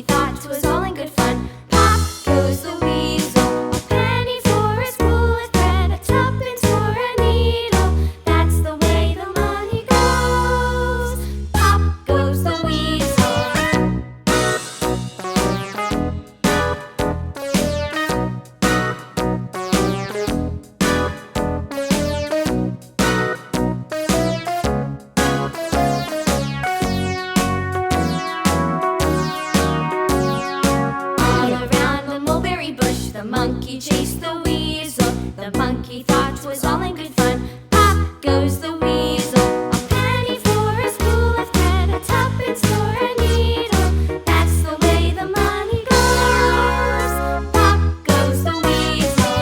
thought was all in good fun. Pop goes the weasel, a penny for a spool of thread, a tuppence for a needle. That's the way the money goes. Pop goes the weasel. The monkey chased the weasel. The monkey thought was all in good fun. Pop goes the weasel, a penny for a spool of thread, a tuppence for a needle. That's the way the money goes. Pop goes the weasel.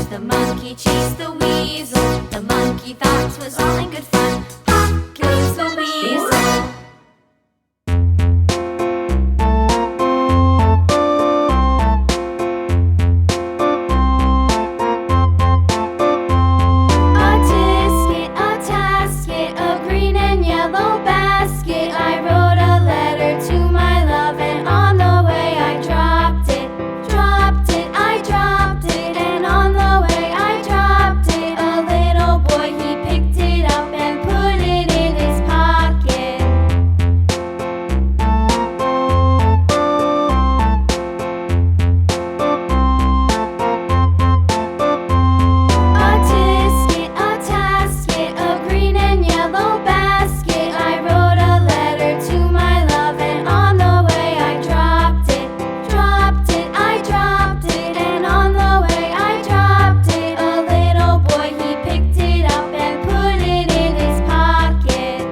The monkey chased the weasel. The monkey thought was all in good fun. Pop goes the weasel. A tisket, a tasket, a green and yellow basket. I wrote a letter to my love, and on the way I dropped it. I dropped it, and on the way I dropped it. A little boy, he picked it up and put it in his pocket. A tisket, a tasket, a green and yellow basket. I wrote a letter to my love, and on the way I dropped it. I dropped it, and on the way I dropped it. A little boy, he picked it up and put it in his pocket.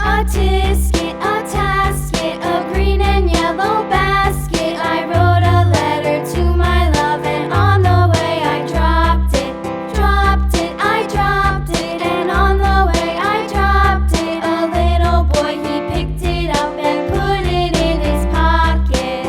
A tisket, a tasket, a green and yellow basket. I wrote a letter to my love, and on the way I dropped it. I dropped it, and on the way I dropped it. A little boy, he picked it up and put it in his pocket.